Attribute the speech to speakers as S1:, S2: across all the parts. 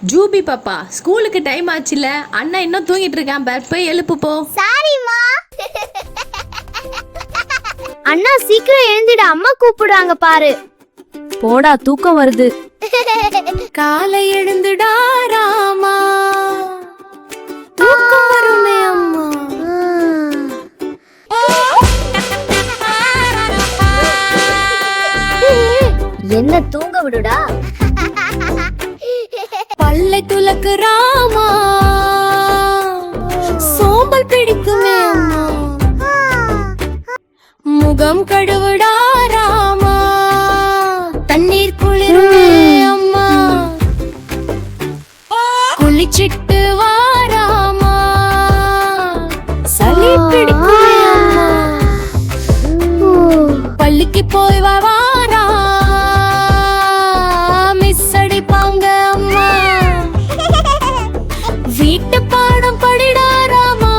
S1: ஜூபி பாப்பா, ஸ்கூலுக்கு டைம் ஆச்சுல, அண்ணா இன்னும் தூங்கிட்டு இருக்கான் பார், போய் எழுப்பு போ.
S2: சாரிமா. அண்ணா சீக்கிரம் எழுந்திட, அம்மா கூப்பிடுறாங்க பாரு.
S3: போடா, தூக்கம் வருது.
S1: காலை எழுந்துடா ராமா, தூக்கம் வருமே அம்மா.
S2: என்ன தூங்க விடுடா.
S1: பல்லை துலக்கு ராமா, சோம்பல் பிடிக்குமே அம்மா. முகம் கழுவுடா ராமா, தண்ணீர் குளிருமே அம்மா. குளிச்சிட்டு வா ராமா, சளி பிடிக்குமே அம்மா. பள்ளிக்கு போய் வா வீட்டு பாடம் படிடாராமா,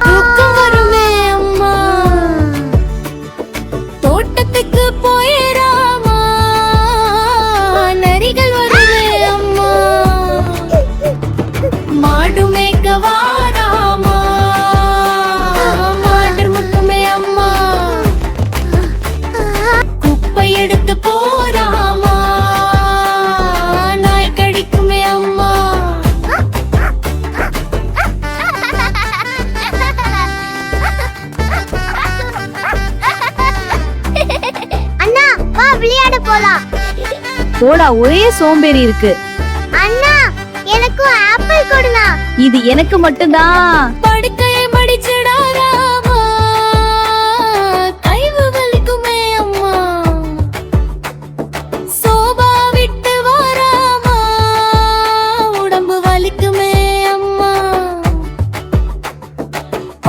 S1: தூக்கம் வருமே அம்மா. தோட்டத்துக்கு போயிராமா, நரிகள் வருமே அம்மா. மாடு மேய்க்க வாராமா, மாடு முட்டுமே அம்மா. குப்பை எடுத்து போராமா, நாய் கடிக்குமே அம்மா.
S2: விளையாட போலாம்.
S3: போடா, ஒரே சோம்பேறி இருக்கு.
S2: அண்ணா எனக்கு ஆப்பிள் கொடுனா.
S3: இது எனக்கு மட்டும்தான்.
S1: படுக்கையை மடிச்சிடா ராமா, கைவு வலிக்குமே அம்மா. சோபா விட்டு வாராமா, உடம்பு வலிக்குமே அம்மா.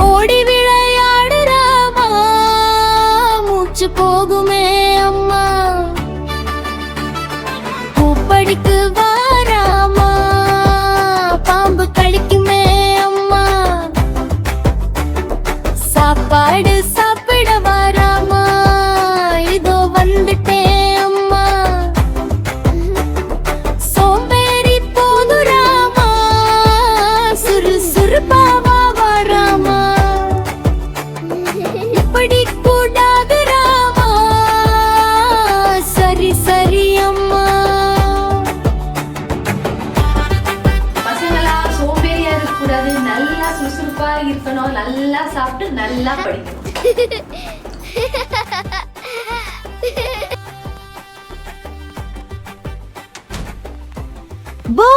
S1: ஓடி விளையாடுறாமா, மூச்சு போகுமே அம்மா. பூப்படிக்கு வாராமா, பாம்பு கழிக்குமே அம்மா. சாப்பாடு சாப்பிட வாராமா, இதோ வந்துட்டேன் அம்மா. சோம்பேறி போதுராமா, சுறுசுறுப்பாவா வாராமா. இப்படி கூடாது ராமா, சரி சரி அம்மா. பசங்களா, சோம்பேறியா இருக்க கூடாது, நல்லா சுறுசுறுப்பா இருக்கணும், நல்லா சாப்பிட்டு நல்லா படிக்கணும்.
S3: போ.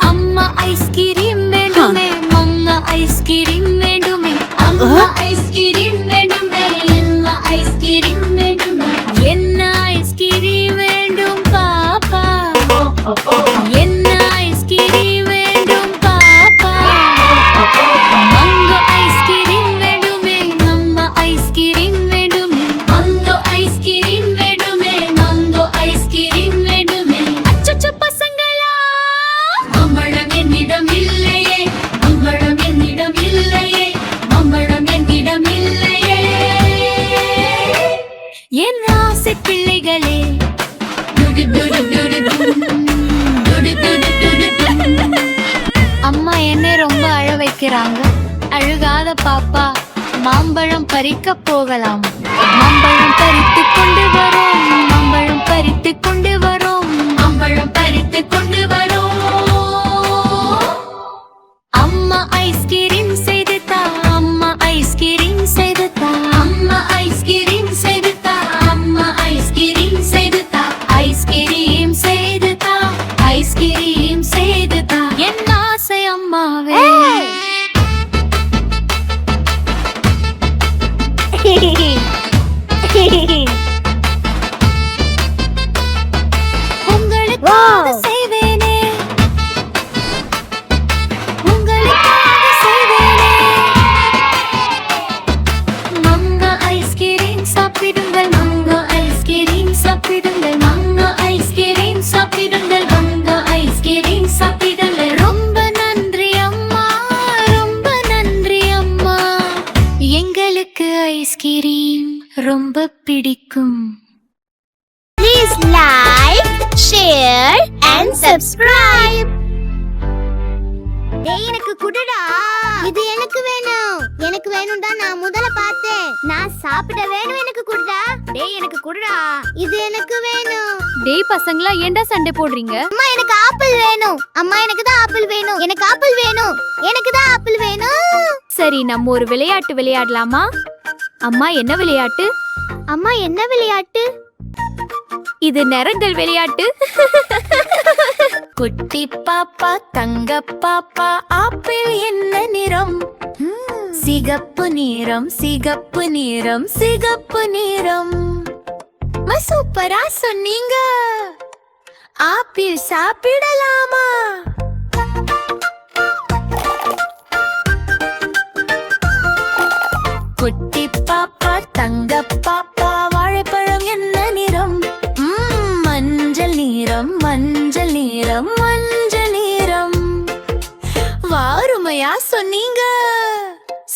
S1: அம்மா ஐஸ்கிரீம் வேண்டுமே, மம்மா ஐஸ்கிரீம் வேண்டுமே. அம்மா ஐஸ்கிரீம் வேண்டுமே, என்ன ஐஸ்கிரீம் வேண்டுமே. என்ன ஐஸ்கிரீம் வேண்டும் பாப்பா, என்ன ஐஸ்கிரீம் வேண்டும் பாப்பா. மங்கோ ஐஸ்கிரீம் வேண்டுமே, நம்ம ஐஸ்கிரீம் வேண்டுமே. மங்கோ ஐஸ்கிரீம் வேண்டுமே, மங்கோ ஐஸ்கிரீம் வேண்டுமே. அச்சச்சோ பசங்களா, மம்பளம் என்னிடம் இல்லையே, மம்பளம் என்னிடம் இல்லையே, மம்பளம் என்னிடம் இல்லையே. என் ஆசை பிள்ளைகளே, அம்மா என்னை ரொம்ப அழ வைக்கிறாங்க. அழுகாத பாப்பா, மாம்பழம் பறிக்க போகலாம். மாம்பழம் பறித்து கொண்டு வரோம், மாம்பழம் பறித்து கொண்டு வரோம், மாம்பழம் பறித்து கொண்டு வரோம். அம்மா ஐஸ்கிரீம் செய்து தா, அம்மா ஐஸ்கிரீம் செய்து தா, அம்மா ஐஸ்கிரீம் செய்து தா, அம்மா ஐஸ்கிரீம் செய்து தா, ஐஸ்கிரீம் செய்து தா, ஐஸ்கிரீம் செய்து தா. என் ஆசை அம்மாவே. உங்களுக்காக செய்வேனே, உங்களுக்காக செய்வேனே. எங்களுக்கு ஐஸ்கிரீம் ரொம்ப பிடிக்கும்.
S2: Please like, share and subscribe. டேய் எனக்கு குடுடா. இது எனக்கு வேணும். எனக்கு வேணும்டா நான் முதல்ல பார்த்தேன். நான் சாப்பிட வேணும் எனக்கு குடுடா. டேய் எனக்கு குடுடா. இது எனக்கு வேணும்.
S3: டேய் பசங்களா ஏன்டா சண்டை போடுறீங்க?
S2: அம்மா எனக்கு ஆப்பிள் வேணும். அம்மா எனக்கு தான் ஆப்பிள் வேணும். எனக்கு ஆப்பிள் வேணும். எனக்கு தான் ஆப்பிள் வேணும்.
S3: சரி நம்ம ஒரு விளையாட்டு விளையாடலாமா? அம்மா என்ன விளையாட்டு?
S2: அம்மா என்ன விளையாட்டு?
S3: இது நிறங்கள் விளையாட்டு.
S1: குட்டி பாப்பா தங்க பாப்பா ஆப்பிள் என்ன நிறம்? சிகப்பு நிறம் சிகப்பு நிறம் சிகப்பு நிறம். சூப்பரா சொன்னீங்க. ஆப்பிள் சாப்பிடலாமா? குட்டி பாப்பா தங்க பாப்பா வாழைப்பழம் என்ன நிறம்? மஞ்சள் நிறம் மஞ்சள் நிறம் மஞ்சள் நிறம். வாருமையா சொன்னீங்க.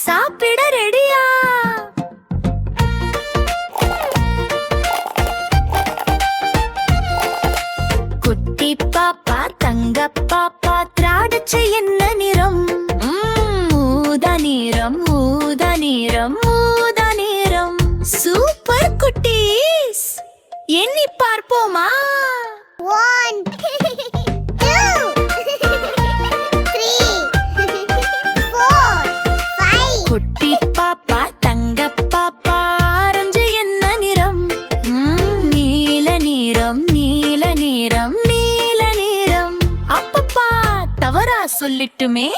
S1: சாப்பிட ரெடியா? குட்டி பாப்பா தங்க பாப்பா திராட்சை என்ன நிறம்? ஊதா நிறம் ஊதா நிறம் ஊதா நிறம். சூப்பர் குட்டீஸ். எண்ணி பார்ப்போமா?
S2: 1 2 3 4 5.
S1: குட்டி பாப்பா தங்க பாப்பா ஆரஞ்சு என்ன நிறம்? நீல நிறம் நீல நிறம் நீல நிறம். அப்பப்பா தவறா சொல்லிட்டுமே.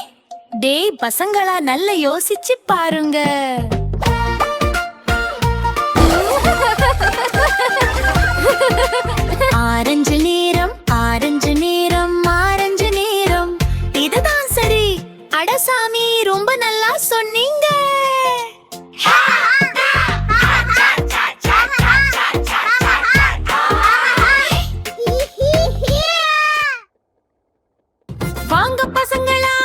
S1: டேய் பசங்களா நல்லா யோசிச்சு பாருங்க. ஆரஞ்சு நிறம் ஆரஞ்சு நிறம் ஆரஞ்சு நிறம். இதுதான் சரி. அடசாமி ரொம்ப நல்லா சொன்னீங்க. வாங்க பசங்களா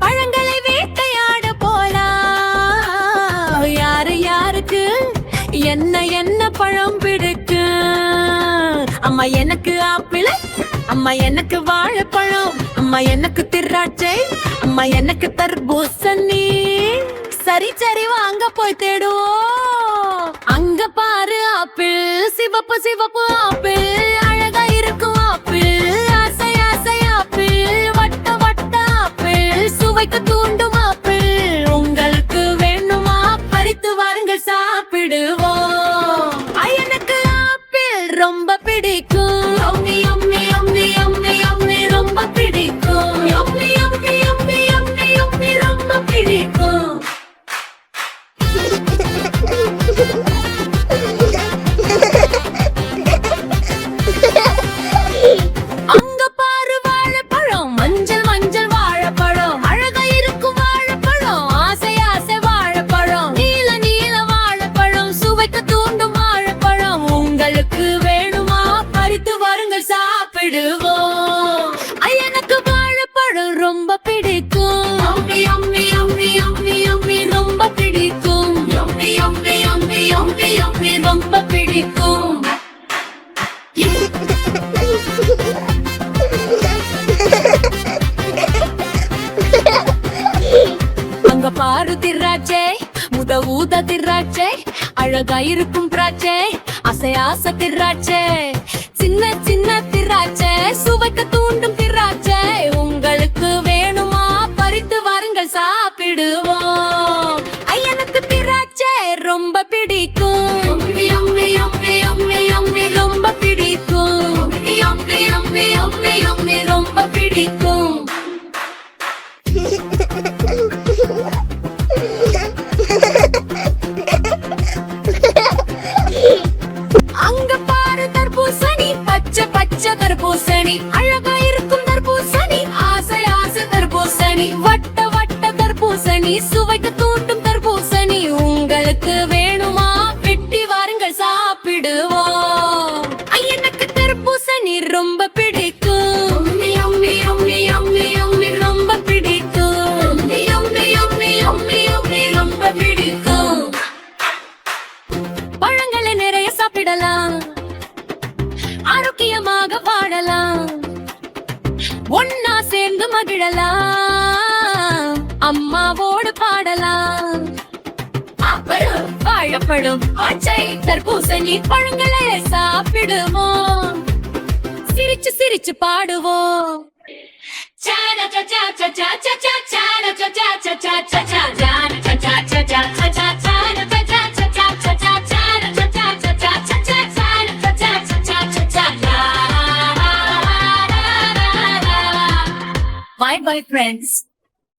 S1: பழங்களை வேட்டையாட போலாம். யாரு யாருக்கு என்ன என்ன பழம் பிடிக்கும்? அம்மா எனக்கு ஆப்பிள், அம்மா எனக்கு வாழைப்பழம், அம்மா எனக்கு திராட்சை, அம்மா எனக்கு தர்பூசணி. சரி சரி வாங்க போய் தேடுவோம். அங்க பாரு ஆப்பிள் சிவப்பு சிவப்பு ஆப்பிள் அழகா இருக்கும் ஆப்பிள். ஆசை ஆசை ஆப்பிள் வட்ட வட்ட ஆப்பிள் சுவைக்கு தூண்டும் ஆப்பிள். உங்களுக்கு வேணுமா? பறித்து வாருங்கள் சாப்பிடுவோம். எனக்கு ஆப்பிள் ரொம்ப பிடிக்கும். Yummy yummy yummy yummy yummy ரொம்ப பிடிக்கும். Yummy yummy yummy yummy yummy ரொம்ப பிடிக்கும். அங்க பாரு வாழைப்பழம் மஞ்சள் மஞ்சள் வாழைப்பழம் அழகா இருக்கும் வாழைப்பழம். ஆசை ஆசை வாழைப்பழம் நீல நீல வாழைப்பழம் சுவைக்கு தூண்டும் வாழைப்பழம். உங்களுக்கு வேணுமா? பறித்து வாருங்கள் சாப்பிடுவோம். எனக்கு வாழைப்பழம் ரொம்ப பிடிக்கும். Yummy yummy yummy yummy yummy ரொம்ப பிடிக்கும். Yummy yummy yummy yummy yummy ரொம்ப பிடிக்கும். அங்க பாரு திராட்சை முத ஊத திராட்சை அழகா இருக்கும் திராட்சை. ஆசை ஆசை திராட்சை சின்ன சின்ன திராட்சை சுவைக்க தூண்டும் திராட்சை. உங்களுக்கு வேணுமா? பறித்து வாருங்கள் சாப்பிடுவோம். எனக்கு திராட்சை ரொம்ப பிடிக்கும். Yummy yummy yummy yummy yummy ரொம்ப பிடிக்கும். யம்மி யம்மி யம்மி யம்மி ரொம்ப பிடிக்கும். அங்க பாரு தர்பூசணி பச்சை பச்சை தர்பூசணி அழகா இருக்கும் தர்பூசணி. ஆசை ஆசை தர்பூசணி வட்ட வட்ட தர்பூசணி சுவைக்கு தூண்டும் தர்பூசணி. உங்களுக்கு வேணுமா? வெட்டி வாருங்க அம்மாவோடு பாடலாம். அப்பளம், வாழைப்பழம், பச்சை தர்பூசணி பழங்களே சாப்பிடுவோம். சிரிச்சு சிரிச்சு பாடுவோம். Bye bye friends.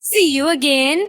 S1: See you again.